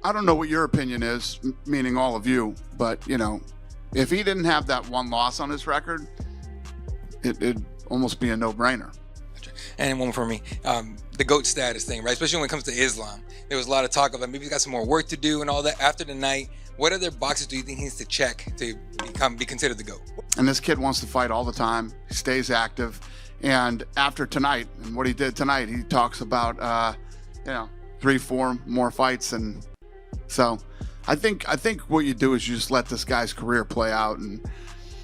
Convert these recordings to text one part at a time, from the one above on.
I don't know what your opinion is, meaning all of you, but, you know, if he didn't have that one loss on his record, it'd almost be a no-brainer. And one for me, the GOAT status thing, right? Especially when it comes to Islam. There was a lot of talk of like, maybe he's got some more work to do and all that after the night. What other boxes do you think he needs to check to be considered the GOAT? And this kid wants to fight all the time. He stays active. And after tonight, and what he did tonight, he talks about, 3-4 more fights. And so I think what you do is you just let this guy's career play out. And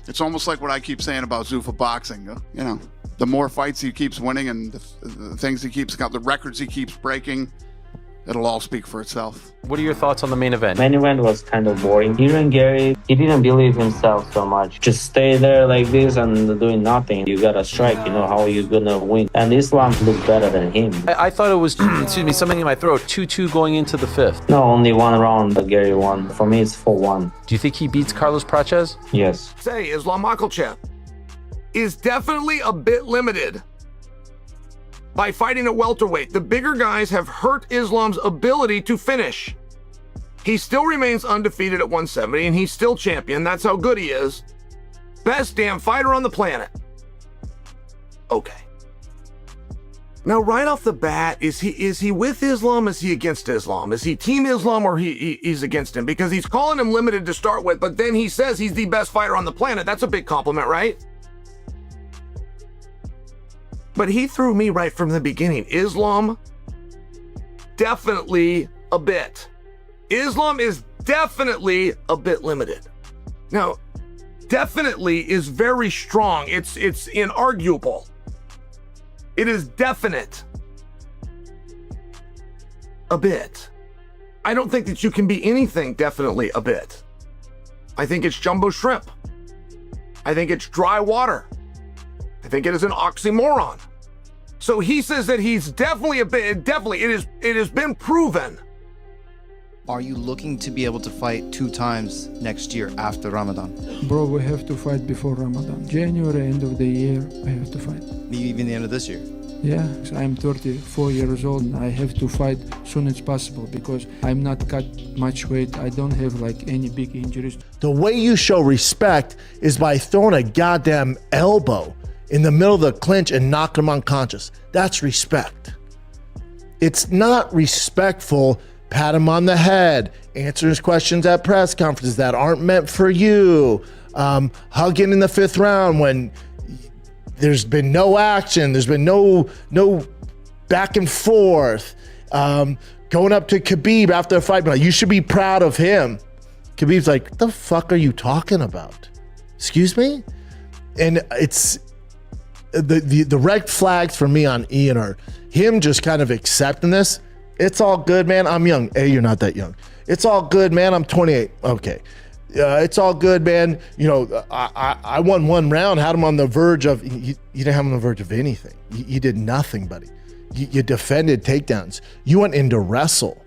it's almost like what I keep saying about Zuffa boxing. You know, the more fights he keeps winning and the things he keeps got, the records he keeps breaking, it'll all speak for itself. What are your thoughts on the main event? Main event was kind of boring. Ian Garry, he didn't believe himself so much. Just stay there like this and doing nothing. You gotta strike, you know, how are you gonna win? And Islam looked better than him. I thought it was, something in my throat, 2-2 going into the fifth. No, only one round that Garry won. For me, it's 4-1. Do you think he beats Carlos Praches? Yes. Say, Islam Makhachev is definitely a bit limited by fighting at welterweight. The bigger guys have hurt Islam's ability to finish. He still remains undefeated at 170, and he's still champion. That's how good he is. Best damn fighter on the planet. Okay. Now, right off the bat, is he with Islam? Is he against Islam? Is he Team Islam or he's against him? Because he's calling him limited to start with, but then he says he's the best fighter on the planet. That's a big compliment, right? But he threw me right from the beginning. Islam, definitely a bit. Islam is definitely a bit limited. Now, definitely is very strong. It's inarguable. It is definite. A bit. I don't think that you can be anything definitely a bit. I think it's jumbo shrimp. I think it's dry water. I think it is an oxymoron. So he says that he's definitely a bit, definitely, it has been proven. Are you looking to be able to fight 2 times next year after Ramadan? Bro, we have to fight before Ramadan. January, end of the year, I have to fight. Maybe even the end of this year? Yeah, I'm 34 years old and I have to fight soon as possible because I'm not cut much weight. I don't have like any big injuries. The way you show respect is by throwing a goddamn elbow in the middle of the clinch and knocking him unconscious. That's respect. It's not respectful. Pat him on the head, answer his questions at press conferences that aren't meant for you, hugging in the 5th round when there's been no action, there's been no back and forth, going up to Khabib after a fight, like, you should be proud of him. Khabib's like, what the fuck are you talking about? Excuse me? And it's the red flags for me on Ian are him just kind of accepting this. It's all good, man. I'm young. Hey, you're not that young. It's all good, man. I'm 28. Okay. It's all good, man. You know, I won 1 round, had him on the verge of, you didn't have him on the verge of anything. You did nothing, buddy. You defended takedowns. You went in to wrestle.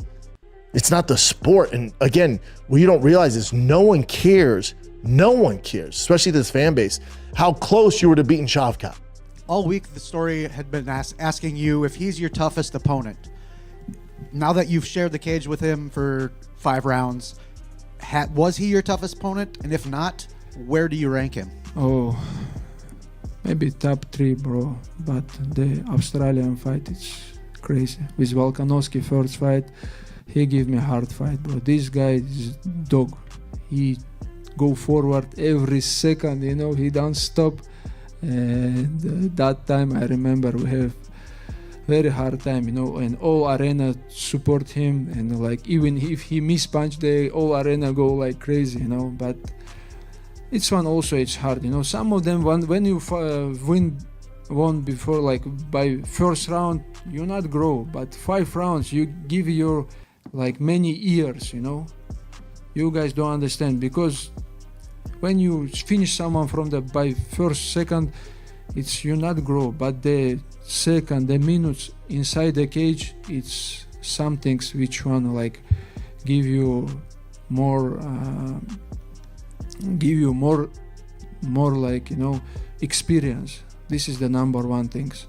It's not the sport. And again, what you don't realize is no one cares, especially this fan base, how close you were to beating Shavkat. All week, the story had been asking you if he's your toughest opponent. Now that you've shared the cage with him for 5 rounds, was he your toughest opponent? And if not, where do you rank him? Oh, maybe top 3, bro. But the Australian fight, it's crazy. With Volkanovski first fight, he gave me a hard fight, bro. This guy is dog. He go forward every second, you know, he don't stop. And that time I remember we have very hard time, you know, and all arena support him, and like even if he miss punch, the all arena go like crazy, you know. But it's it's hard, you know. Some of them when you won before, like by first round, you not grow, but 5 rounds you give your like many years, you know. You guys don't understand, because when you finish someone from by first second, it's you not grow, but the second, the minutes inside the cage, it's some things which one like give you more like, you know, experience. This is the number 1 things.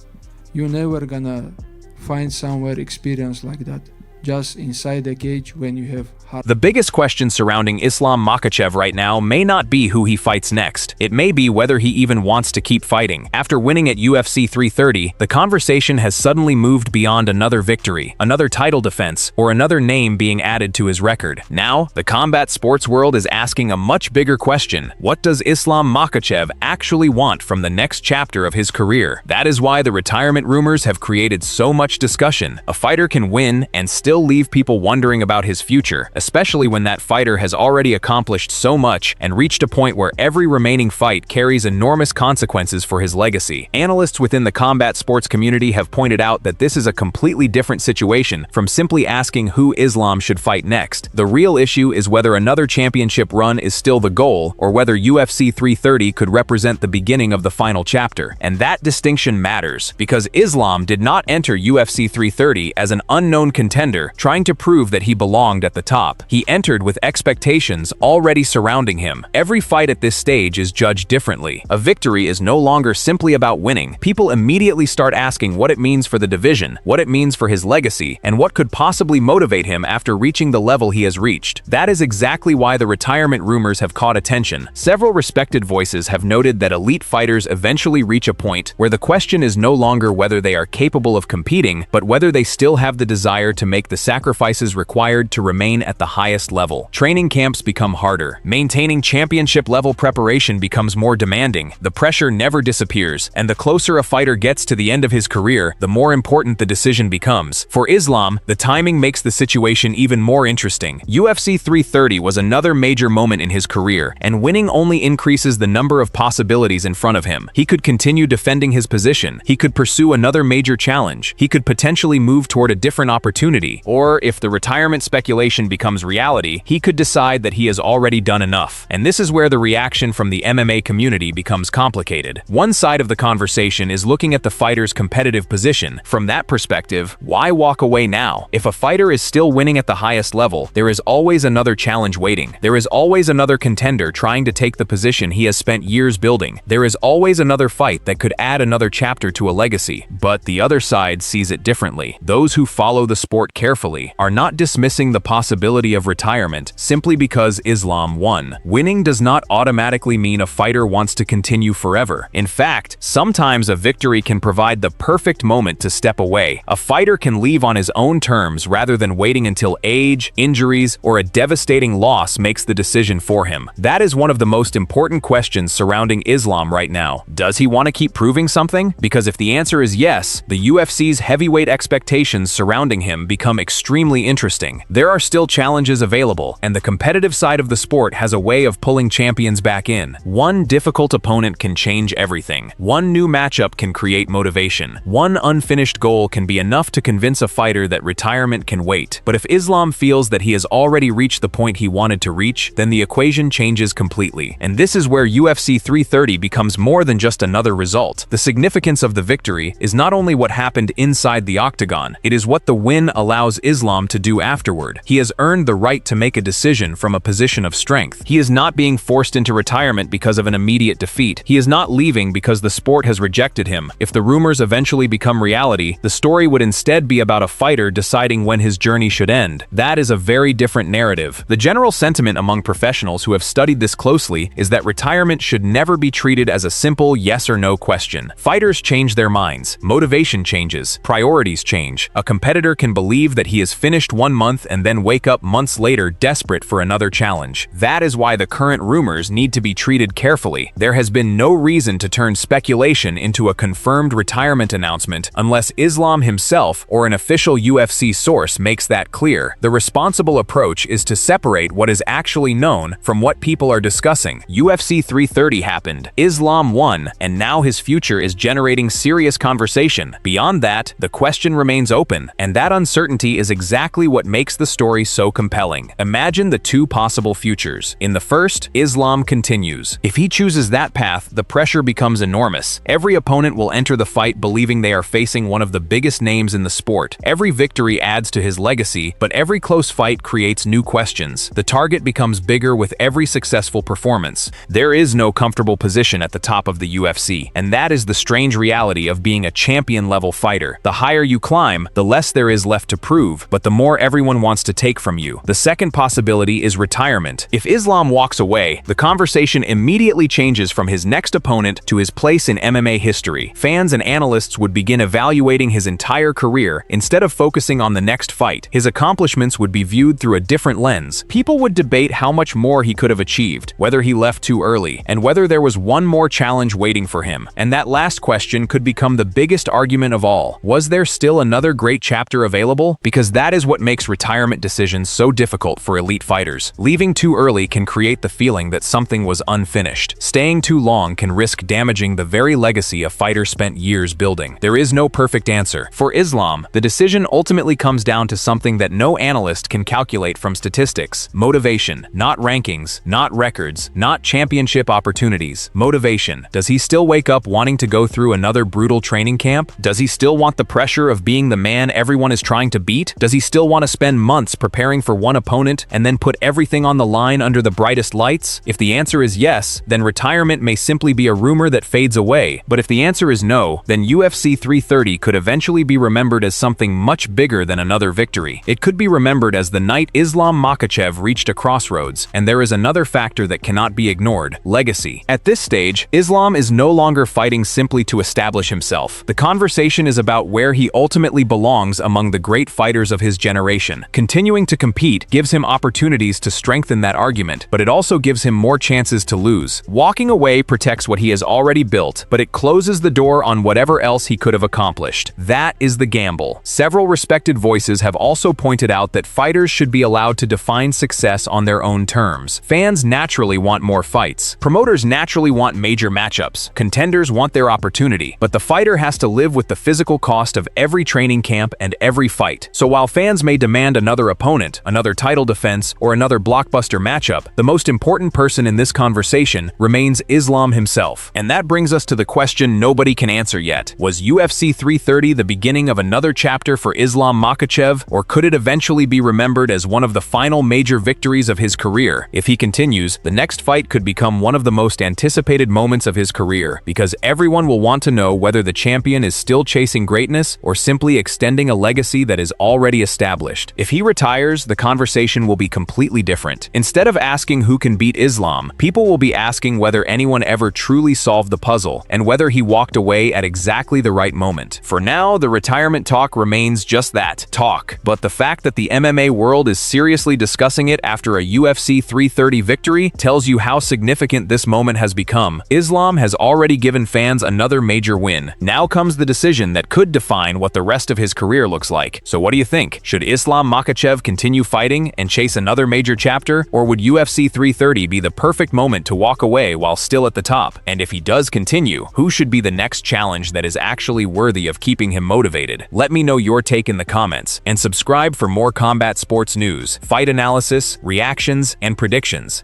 You never gonna find somewhere experience like that. just inside the cage when you have hard. The biggest question surrounding Islam Makhachev right now may not be who he fights next. It may be whether he even wants to keep fighting. After winning at UFC 330, the conversation has suddenly moved beyond another victory, another title defense, or another name being added to his record. Now, the combat sports world is asking a much bigger question. What does Islam Makhachev actually want from the next chapter of his career? That is why the retirement rumors have created so much discussion. A fighter can win and still leave people wondering about his future, especially when that fighter has already accomplished so much and reached a point where every remaining fight carries enormous consequences for his legacy. Analysts within the combat sports community have pointed out that this is a completely different situation from simply asking who Islam should fight next. The real issue is whether another championship run is still the goal, or whether UFC 330 could represent the beginning of the final chapter. And that distinction matters, because Islam did not enter UFC 330 as an unknown contender trying to prove that he belonged at the top. He entered with expectations already surrounding him. Every fight at this stage is judged differently. A victory is no longer simply about winning. People immediately start asking what it means for the division, what it means for his legacy, and what could possibly motivate him after reaching the level he has reached. That is exactly why the retirement rumors have caught attention. Several respected voices have noted that elite fighters eventually reach a point where the question is no longer whether they are capable of competing, but whether they still have the desire to make the sacrifices required to remain at the highest level. Training camps become harder. Maintaining championship-level preparation becomes more demanding. The pressure never disappears, and the closer a fighter gets to the end of his career, the more important the decision becomes. For Islam, the timing makes the situation even more interesting. UFC 330 was another major moment in his career, and winning only increases the number of possibilities in front of him. He could continue defending his position. He could pursue another major challenge. He could potentially move toward a different opportunity. Or, if the retirement speculation becomes reality, he could decide that he has already done enough. And this is where the reaction from the MMA community becomes complicated. One side of the conversation is looking at the fighter's competitive position. From that perspective, why walk away now? If a fighter is still winning at the highest level, there is always another challenge waiting. There is always another contender trying to take the position he has spent years building. There is always another fight that could add another chapter to a legacy. But the other side sees it differently. Those who follow the sport carefully are not dismissing the possibility of retirement simply because Islam won. Winning does not automatically mean a fighter wants to continue forever. In fact, sometimes a victory can provide the perfect moment to step away. A fighter can leave on his own terms rather than waiting until age, injuries, or a devastating loss makes the decision for him. That is one of the most important questions surrounding Islam right now. Does he want to keep proving something? Because if the answer is yes, the UFC's heavyweight expectations surrounding him become extremely interesting. There are still challenges available, and the competitive side of the sport has a way of pulling champions back in. One difficult opponent can change everything. One new matchup can create motivation. One unfinished goal can be enough to convince a fighter that retirement can wait. But if Islam feels that he has already reached the point he wanted to reach, then the equation changes completely. And this is where UFC 330 becomes more than just another result. The significance of the victory is not only what happened inside the octagon, it is what the win allows Islam to do afterward. He has earned the right to make a decision from a position of strength. He is not being forced into retirement because of an immediate defeat. He is not leaving because the sport has rejected him. If the rumors eventually become reality, the story would instead be about a fighter deciding when his journey should end. That is a very different narrative. The general sentiment among professionals who have studied this closely is that retirement should never be treated as a simple yes or no question. Fighters change their minds. Motivation changes. Priorities change. A competitor can believe that he has finished 1 month and then wake up months later desperate for another challenge. That is why the current rumors need to be treated carefully. There has been no reason to turn speculation into a confirmed retirement announcement unless Islam himself or an official UFC source makes that clear. The responsible approach is to separate what is actually known from what people are discussing. UFC 330 happened. Islam won, and now his future is generating serious conversation. Beyond that, the question remains open, and that uncertainty is exactly what makes the story so compelling. Imagine the two possible futures. In the first, Islam continues. If he chooses that path, the pressure becomes enormous. Every opponent will enter the fight believing they are facing one of the biggest names in the sport. Every victory adds to his legacy, but every close fight creates new questions. The target becomes bigger with every successful performance. There is no comfortable position at the top of the UFC, and that is the strange reality of being a champion-level fighter. The higher you climb, the less there is left to prove. improve, but the more everyone wants to take from you. The second possibility is retirement. If Islam walks away, the conversation immediately changes from his next opponent to his place in MMA history. Fans and analysts would begin evaluating his entire career instead of focusing on the next fight. His accomplishments would be viewed through a different lens. People would debate how much more he could have achieved, whether he left too early, and whether there was one more challenge waiting for him. And that last question could become the biggest argument of all. Was there still another great chapter available? Because that is what makes retirement decisions so difficult for elite fighters. Leaving too early can create the feeling that something was unfinished. Staying too long can risk damaging the very legacy a fighter spent years building. There is no perfect answer. For Islam, the decision ultimately comes down to something that no analyst can calculate from statistics. Motivation, not rankings, not records, not championship opportunities. Motivation. Does he still wake up wanting to go through another brutal training camp? Does he still want the pressure of being the man everyone is trying to beat? Does he still want to spend months preparing for one opponent and then put everything on the line under the brightest lights? If the answer is yes, then retirement may simply be a rumor that fades away. But if the answer is no, then UFC 330 could eventually be remembered as something much bigger than another victory. It could be remembered as the night Islam Makhachev reached a crossroads. And there is another factor that cannot be ignored: legacy. At this stage, Islam is no longer fighting simply to establish himself. The conversation is about where he ultimately belongs among the great fighters of his generation. Continuing to compete gives him opportunities to strengthen that argument, but it also gives him more chances to lose. Walking away protects what he has already built, but it closes the door on whatever else he could have accomplished. That is the gamble. Several respected voices have also pointed out that fighters should be allowed to define success on their own terms. Fans naturally want more fights. Promoters naturally want major matchups. Contenders want their opportunity, but the fighter has to live with the physical cost of every training camp and every fight. So while fans may demand another opponent, another title defense, or another blockbuster matchup, the most important person in this conversation remains Islam himself. And that brings us to the question nobody can answer yet. Was UFC 330 the beginning of another chapter for Islam Makhachev, or could it eventually be remembered as one of the final major victories of his career? If he continues, the next fight could become one of the most anticipated moments of his career, because everyone will want to know whether the champion is still chasing greatness or simply extending a legacy that is already established. If he retires, the conversation will be completely different. Instead of asking who can beat Islam, people will be asking whether anyone ever truly solved the puzzle, and whether he walked away at exactly the right moment. For now, the retirement talk remains just that, talk. But the fact that the MMA world is seriously discussing it after a UFC 330 victory tells you how significant this moment has become. Islam has already given fans another major win. Now comes the decision that could define what the rest of his career looks like. So what do you think? Should Islam Makhachev continue fighting and chase another major chapter, or would UFC 330 be the perfect moment to walk away while still at the top? And if he does continue, who should be the next challenge that is actually worthy of keeping him motivated? Let me know your take in the comments, and subscribe for more combat sports news, fight analysis, reactions, and predictions.